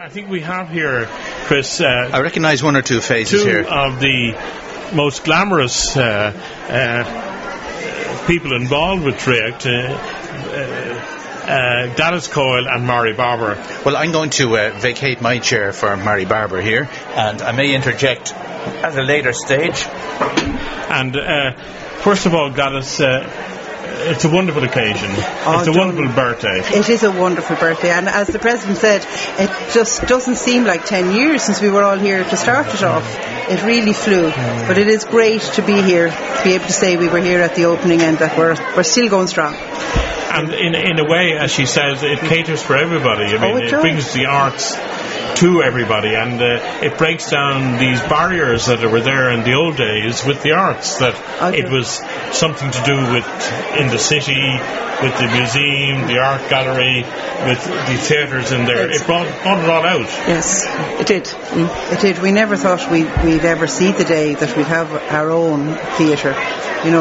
I think we have here, Chris. I recognise one or two faces here. Two of the most glamorous people involved with Draiocht, Gladys Coyle and Mary Barber. Well, I'm going to vacate my chair for Mary Barber here, and I may interject at a later stage. And first of all, Gladys, it's a wonderful occasion. It's a wonderful birthday. It is a wonderful birthday, and as the President said, it just doesn't seem like 10 years since we were all here to start it off. It really flew, but it is great to be here, to be able to say we were here at the opening and that we're still going strong. And in a way, as she says, it caters for everybody. I mean, it brings the arts to everybody, and it breaks down these barriers that were there in the old days with the arts, that it was something to do with in the city, with the museum, the art gallery, with the theatres in there. It brought it all out. Yes, it did. It did. We never thought we'd ever see the day that we'd have our own theatre.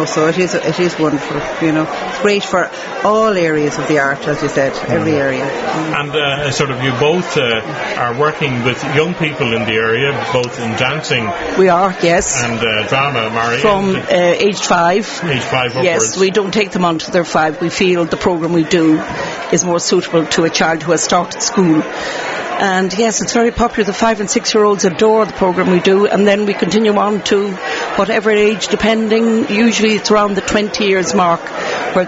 So it is wonderful. It's great for all areas of the art, as you said, every area. And sort of you both are working with young people in the area, both in dancing. We are, yes. And drama, Mary. From aged 5. Aged 5 upwards. Yes, we don't take them on till they're 5. We feel the programme we do is more suitable to a child who has started school. And yes, it's very popular. The 5 and 6 year olds adore the programme we do, and then we continue on to whatever age, depending. Usually it's around the 20 years mark where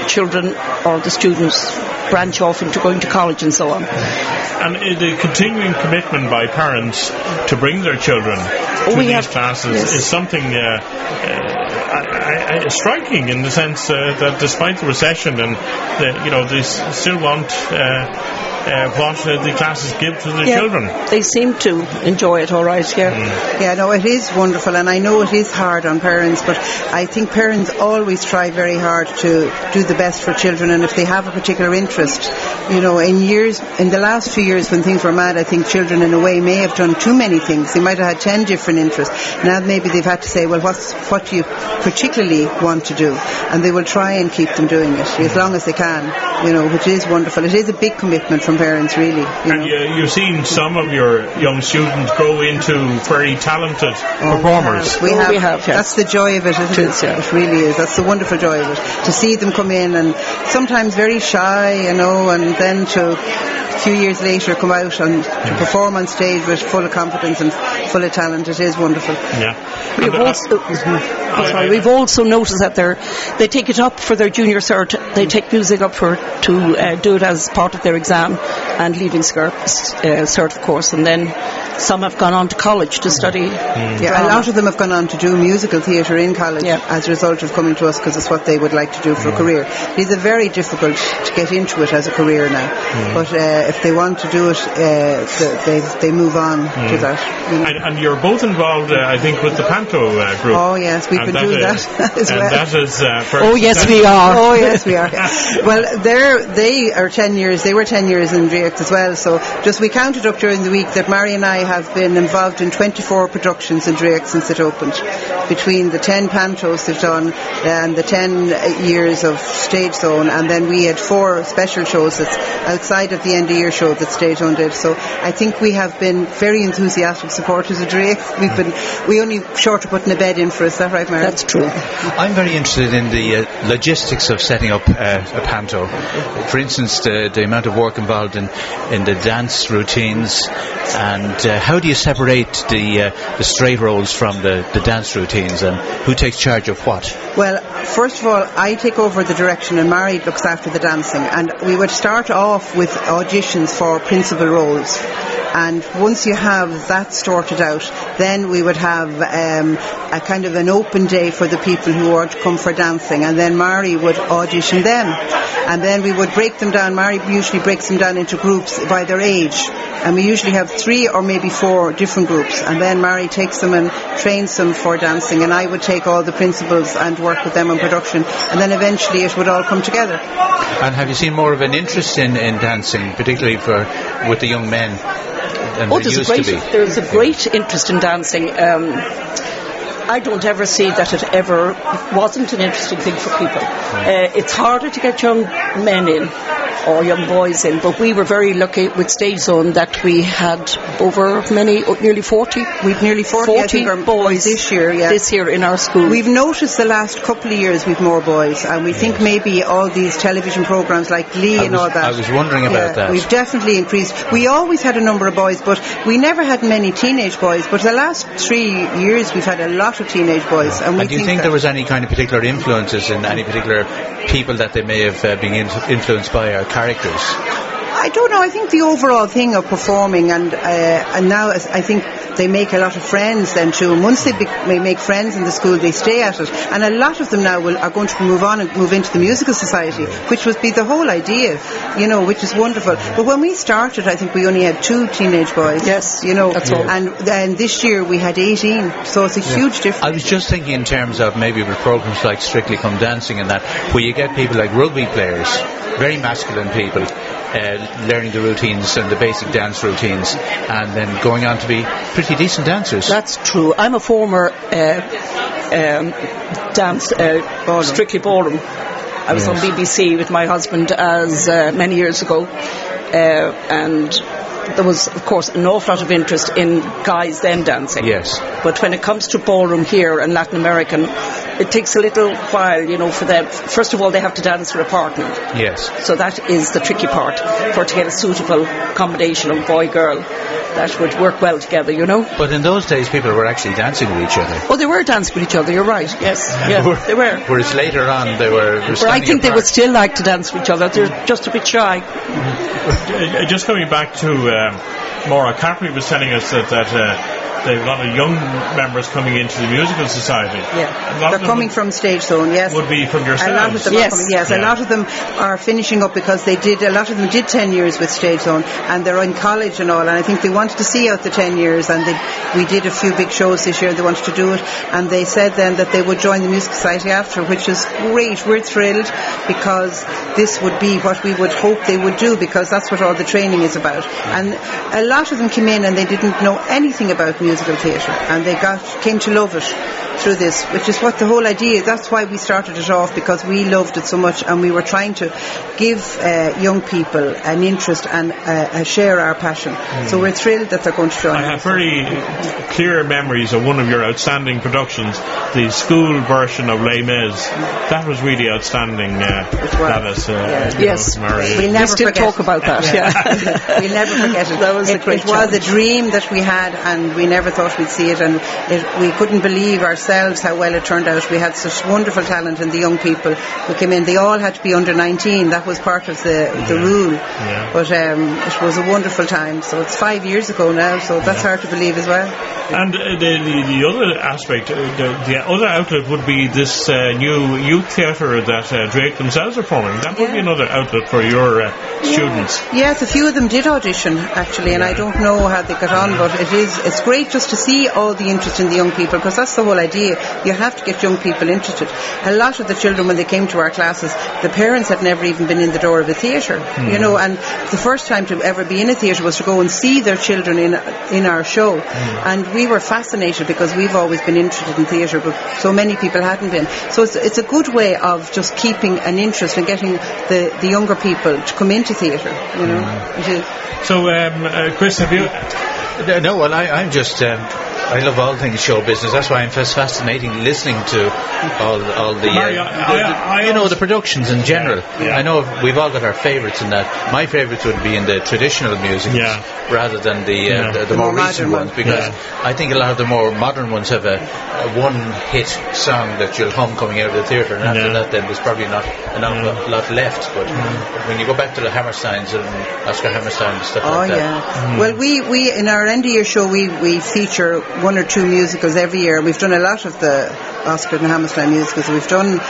children or the students branch off into going to college and so on. And the continuing commitment by parents to bring their children to these classes is something striking, in the sense that despite the recession and they still want what the classes give to the children. They seem to enjoy it all right, it is wonderful, and I know it is hard on parents, but I think parents always try very hard to do the best for children, and if they have a particular interest, in the last few years when things were mad, I think children in a way may have done too many things. They might have had 10 different interests. Now maybe they've had to say, well, what do you particularly want to do? And they will try and keep them doing it as long as they can, which is wonderful. It is a big commitment from parents, really. And you've seen some of your young students grow into very talented performers. We have. Yes. That's the joy of it, isn't it? It really is. That's the wonderful joy of it. To see them come in, and sometimes very shy, and then to a few years later come out and to perform on stage with full of confidence and full of talent. It is wonderful. Yeah. We've also noticed that they take it up for their junior cert. They take music up to do it as part of their exam and leaving cert, of course, and then some have gone on to college to study. A lot of them have gone on to do musical theatre in college as a result of coming to us, because it's what they would like to do for a career. It is very difficult to get into it as a career now, but if they want to do it, they move on to that. And you're both involved, I think, with the Panto Group. Oh yes, we've been doing that as well. And that is oh yes, we are. Oh yes, we are. Well, they are 10 years. They were 10 years in Draiocht as well. So we counted up during the week that Mary and I have been involved in 24 productions in Draiocht since it opened. Between the 10 pantos they've done and the 10 years of Stagezone, and then we had 4 special shows that's outside of the end of year show that Stagezone did. So I think we have been very enthusiastic supporters of Draiocht. We only short of putting a bed in for us. Is that right, Mary? That's true. I'm very interested in the logistics of setting up a panto. For instance, the amount of work involved in the dance routines, and how do you separate the straight roles from the dance routines, and who takes charge of what? Well, first of all, I take over the direction and Mary looks after the dancing, and we would start off with auditions for principal roles. And once you have that sorted out, then we would have a kind of an open day for the people who want to come for dancing, and then Mary would audition them, and then we would break them down. Mary usually breaks them down into groups by their age, and we usually have 3 or maybe 4 different groups, and then Mary takes them and trains them for dancing, and I would take all the principals and work with them on production, and then eventually it would all come together. And have you seen more of an interest in dancing, particularly with the young men? There's a great interest in dancing. I don't ever see that it ever wasn't an interesting thing for people. It's harder to get young men in or young boys in. But we were very lucky with Stagezone that we had over nearly 40. We've nearly 40 boys this year. Yeah. This year in our school. We've noticed the last couple of years we've more boys, and we think maybe all these television programs like Glee and all that. I was wondering about that. We've definitely increased. We always had a number of boys, but we never had many teenage boys. But the last 3 years we've had a lot of teenage boys. And do you think there was any kind of particular influences in any particular people that they may have been influenced by, our characters? I don't know. I think the overall thing of performing, and now I think they make a lot of friends then too. And once they make friends in the school, they stay at it. And a lot of them now are going to move on and move into the musical society, which would be the whole idea, which is wonderful. But when we started, I think we only had 2 teenage boys. Yes, that's all. And this year we had 18, so it's a huge difference. I was just thinking in terms of maybe with programs like Strictly Come Dancing and that, where you get people like rugby players, very masculine people, learning the routines and the basic dance routines, and then going on to be pretty decent dancers. That's true. I'm a former Strictly Ballroom. I was on BBC with my husband as many years ago, and there was, of course, an awful lot of interest in guys then dancing. Yes. But when it comes to ballroom here and Latin American, it takes a little while, for them. First of all, they have to dance with a partner. Yes. So that is the tricky part, to get a suitable combination of boy-girl that would work well together, But in those days, people were actually dancing with each other. Oh, they were dancing with each other, you're right, yes. Yeah, they were. Whereas later on, they were But I think apart. They would still like to dance with each other. They're just a bit shy. Just coming back to Maura Caffrey was telling us that they have a lot of young members coming into the musical society. Yeah, they're coming from Stagezone. Yes, would be from yourselves. A lot of them are coming. Yes, a lot of them are finishing up because a lot of them did 10 years with Stagezone, and they're in college and all. And I think they wanted to see out the 10 years. And we did a few big shows this year. They wanted to do it, and they said then that they would join the musical society after, which is great. We're thrilled because this would be what we would hope they would do, because that's what all the training is about. And a lot of them came in and they didn't know anything about musical theatre, and they came to love it through this, which is what the whole idea is. That's why we started it off, because we loved it so much, and we were trying to give young people an interest and share our passion. So we're thrilled that they're going to join. I have very clear memories of one of your outstanding productions, the school version of Les Mis. That was really outstanding. Gladys, yes, we'll never still talk about that. Yeah. We'll never forget it. That was it was a dream that we had, and we never thought we'd see it, and we couldn't believe ourselves how well it turned out. We had such wonderful talent in the young people who came in. They all had to be under 19. That was part of the rule. Yeah. But it was a wonderful time. So it's 5 years ago now, so that's hard to believe as well. And the other aspect, the other outlet would be this new youth theatre that Draiocht themselves are forming. That would be another outlet for your students. Yes, a few of them did audition actually, and I don't know how they got on, but it's great just to see all the interest in the young people, because that's the whole idea. You have to get young people interested. A lot of the children, when they came to our classes, the parents had never even been in the door of a theatre, and the first time to ever be in a theatre was to go and see their children in our show, and we were fascinated because we've always been interested in theatre, but so many people hadn't been. So it's a good way of just keeping an interest and getting the younger people to come into theatre. It is. So, Chris, have you? No, well, I'm just. I love all things show business. That's why I'm fascinating listening to all the the productions in general. Yeah. I know we've all got our favourites in that. My favourites would be in the traditional musicals rather than the more recent ones, because I think a lot of the more modern ones have a one-hit song that you'll hum coming out of the theatre, and after that then there's probably not a lot left. But when you go back to the Hammersteins and Oscar Hammerstein and stuff like that. Well, we in our end of year show we feature 1 or 2 musicals every year. We've done a lot of the Oscar and Hammerstein musicals. We've done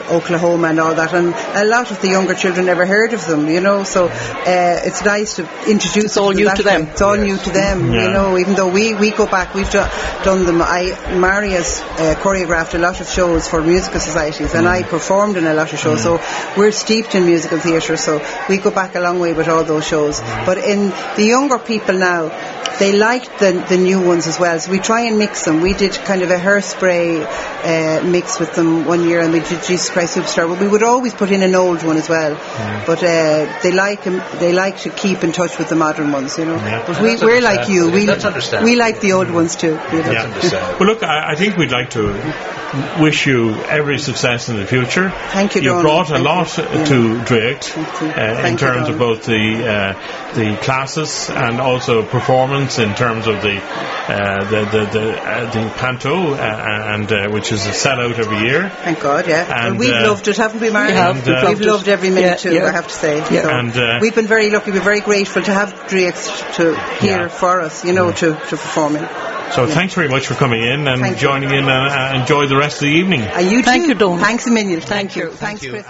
Oklahoma and all that, and a lot of the younger children never heard of them, so it's nice to introduce. It's all new to them. It's all new to them, even though we go back, we've done them. Mary has choreographed a lot of shows for musical societies, and I performed in a lot of shows, so we're steeped in musical theatre, so we go back a long way with all those shows. But in the younger people now, they like the new ones as well. well. So we try and mix them. We did kind of a hairspray mix with them one year, and we did Jesus Christ Superstar. But we would always put in an old one as well. But they like to keep in touch with the modern ones, you know. Yeah. But we're like you. We like the old ones too. Yeah. Well, look, I think we'd like to wish you every success in the future. Thank you, You Donal. brought a lot to Draiocht in terms of both the classes and also performance in terms of the panto, and which is a sellout every year. Thank God, yeah. And we've loved it, haven't we, Mary? We've loved every minute too, I have to say. Yeah. So And we've been very lucky. We're very grateful to have Draiocht to here for us, you know, to perform in. So thanks very much for coming in and joining in, and enjoy the rest of the evening. You too. Thank you, Donal. Thanks a million. Thank you. Thanks, Chris.